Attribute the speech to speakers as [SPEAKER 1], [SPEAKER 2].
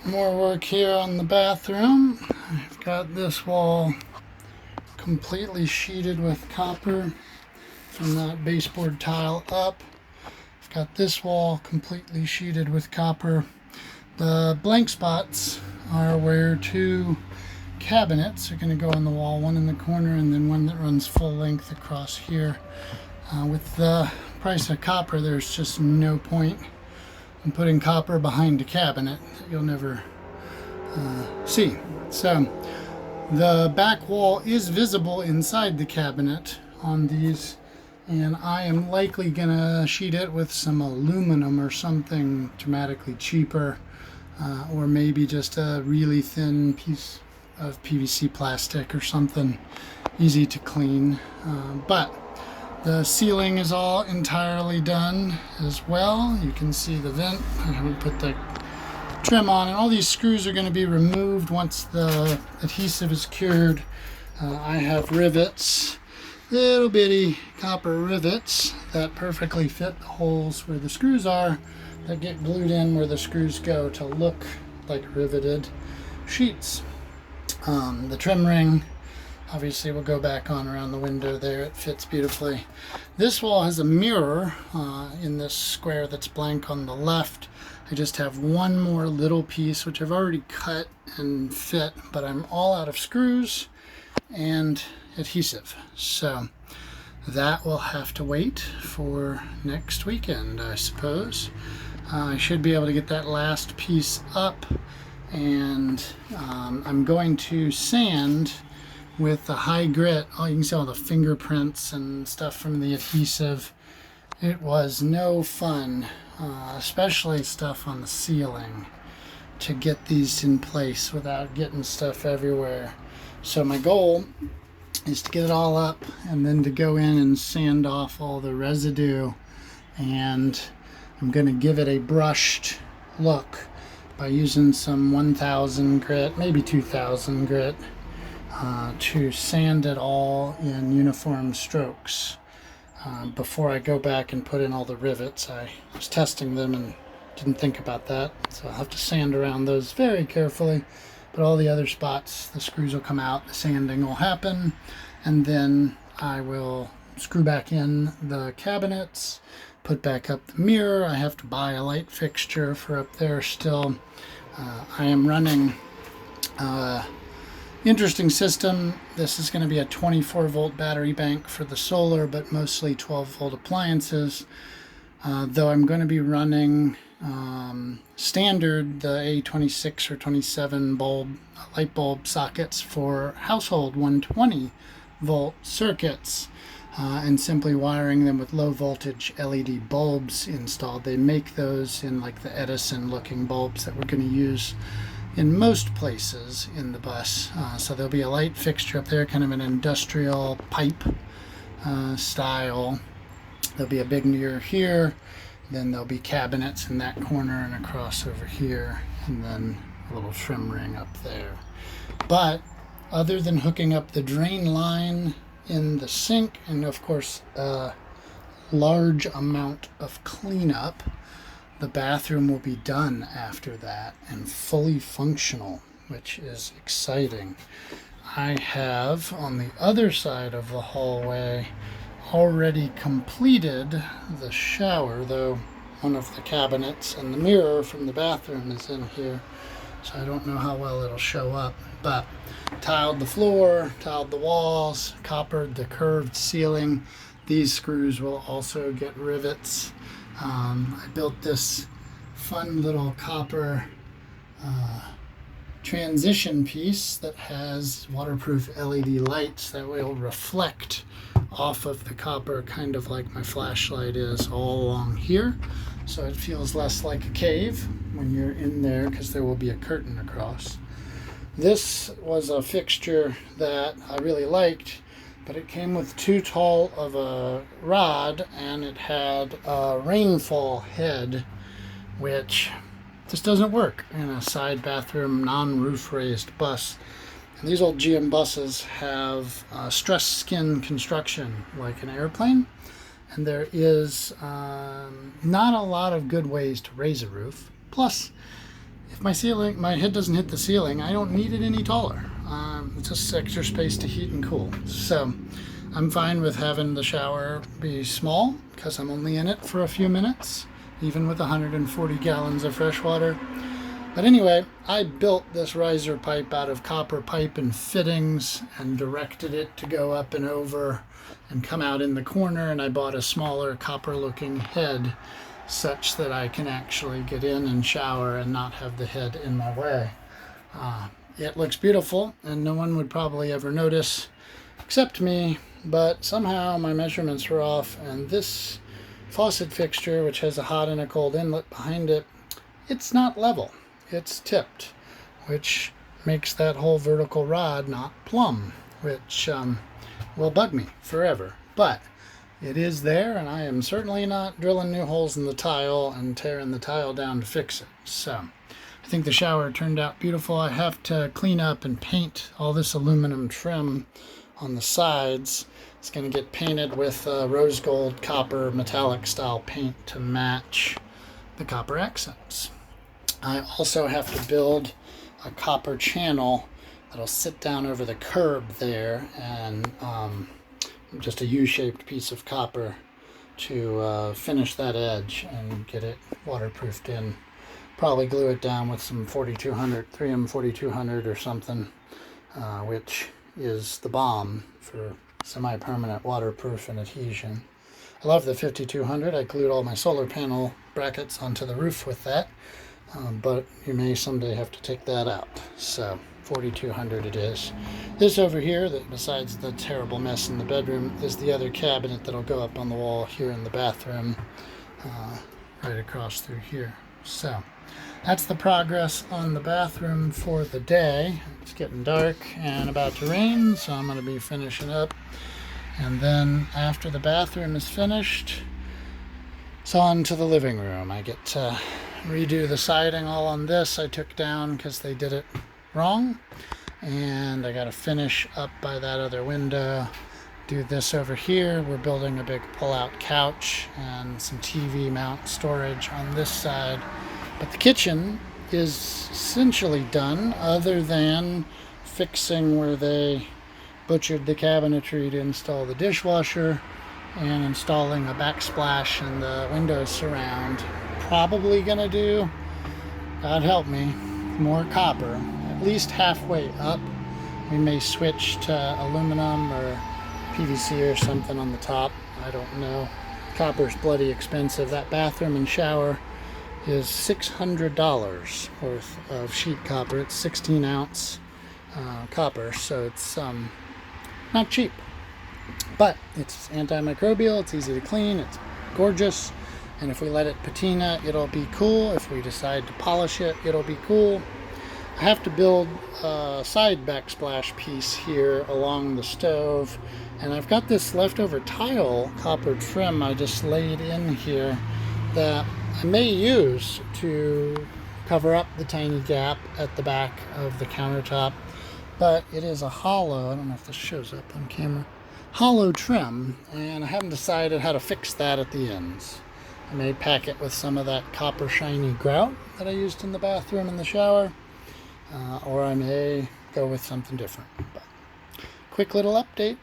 [SPEAKER 1] More work here on the bathroom. I've got this wall completely sheeted with copper from that baseboard tile up. I've got this wall completely sheeted with copper. The blank spots are where two cabinets are going to go on the wall, one in the corner and then one that runs full length across here. With the price of copper, there's just no point in putting copper behind a cabinet that you'll never see. So the back wall is visible inside the cabinet on these, and I am likely gonna sheet it with some aluminum or something dramatically cheaper, or maybe just a really thin piece of PVC plastic or something easy to clean. But the ceiling is all entirely done as well. You can see the vent. I haven't put the trim on, and all these screws are going to be removed once the adhesive is cured. I have rivets, little bitty copper rivets that perfectly fit the holes where the screws are, that get glued in where the screws go to look like riveted sheets. The trim ring obviously will go back on around the window there. It fits beautifully. This wall has a mirror in this square that's blank on the left. I just have one more little piece which I've already cut and fit, but I'm all out of screws and adhesive. So that will have to wait for next weekend, I suppose. I should be able to get that last piece up, and I'm going to sand with the high grit. Oh, you can see all the fingerprints and stuff from the adhesive. It was no fun, especially stuff on the ceiling, to get these in place without getting stuff everywhere. So my goal is to get it all up and then to go in and sand off all the residue, and I'm going to give it a brushed look by using some 1000 grit, maybe 2000 grit, to sand it all in uniform strokes. Before I go back and put in all the rivets, I was testing them and didn't think about that, so I'll have to sand around those very carefully. But all the other spots, the screws will come out, the sanding will happen, and then I will screw back in the cabinets, put back up the mirror. I have to buy a light fixture for up there still. I am running interesting system. This is going to be a 24 volt battery bank for the solar, but mostly 12 volt appliances. Though I'm going to be running standard, the A26 or 27 bulb light bulb sockets for household 120 volt circuits, and simply wiring them with low voltage LED bulbs installed. They make those in like the Edison looking bulbs that we're going to use in most places in the bus. So there'll be a light fixture up there, kind of an industrial pipe style. There'll be a big mirror here, then there'll be cabinets in that corner and across over here, and then a little trim ring up there. But other than hooking up the drain line in the sink, and of course a large amount of cleanup, the bathroom will be done after that and fully functional, which is exciting. I have on the other side of the hallway already completed the shower, though one of the cabinets and the mirror from the bathroom is in here, so I don't know how well it'll show up. But tiled the floor, tiled the walls, coppered the curved ceiling. These screws will also get rivets. I built this fun little copper transition piece that has waterproof LED lights that will reflect off of the copper, kind of like my flashlight is all along here, so it feels less like a cave when you're in there because there will be a curtain across. This was a fixture that I really liked, but it came with too tall of a rod, and it had a rainfall head, which just doesn't work in a side bathroom, non-roof raised bus. And these old GM buses have stress skin construction like an airplane, and there is not a lot of good ways to raise a roof. Plus, if my head doesn't hit the ceiling, I don't need it any taller. It's just extra space to heat and cool. So I'm fine with having the shower be small because I'm only in it for a few minutes, even with 140 gallons of fresh water. But anyway, I built this riser pipe out of copper pipe and fittings and directed it to go up and over and come out in the corner, and I bought a smaller copper looking head such that I can actually get in and shower and not have the head in my way. It looks beautiful and no one would probably ever notice except me, but somehow my measurements were off, and this faucet fixture, which has a hot and a cold inlet behind it, it's not level. It's tipped, which makes that whole vertical rod not plumb, which will bug me forever. But it is there, and I am certainly not drilling new holes in the tile and tearing the tile down to fix it. So I think the shower turned out beautiful. I have to clean up and paint all this aluminum trim on the sides. It's going to get painted with rose gold copper metallic style paint to match the copper accents. I also have to build a copper channel that'll sit down over the curb there, and just a U-shaped piece of copper to finish that edge and get it waterproofed in. Probably glue it down with some 4200, 3M 4200 or something, which is the bomb for semi-permanent waterproof and adhesion. I love the 5200. I glued all my solar panel brackets onto the roof with that. But you may someday have to take that out. So 4200 it is. This over here, that besides the terrible mess in the bedroom, is the other cabinet that'll go up on the wall here in the bathroom, right across through here. So that's the progress on the bathroom for the day. It's getting dark and about to rain, so I'm going to be finishing up. And then after the bathroom is finished, it's on to the living room. I get to redo the siding all on this. I took down because they did it wrong, and I got to finish up by that other window. Do this over here. We're building a big pull-out couch and some TV mount storage on this side, but the kitchen is essentially done, other than fixing where they butchered the cabinetry to install the dishwasher and installing a backsplash and the window surround. Probably gonna do, God help me, more copper, at least halfway up. We may switch to aluminum or PVC or something on the top. I don't know. Copper's bloody expensive. That bathroom and shower is $600 worth of sheet copper. It's 16 ounce copper, so it's not cheap. But it's antimicrobial, it's easy to clean, it's gorgeous, and if we let it patina, it'll be cool. If we decide to polish it, it'll be cool. I have to build a side backsplash piece here along the stove, and I've got this leftover tile copper trim I just laid in here that I may use to cover up the tiny gap at the back of the countertop, but it is a hollow, I don't know if this shows up on camera, hollow trim, and I haven't decided how to fix that at the ends. I may pack it with some of that copper shiny grout that I used in the bathroom and the shower, or I may go with something different. But quick little update.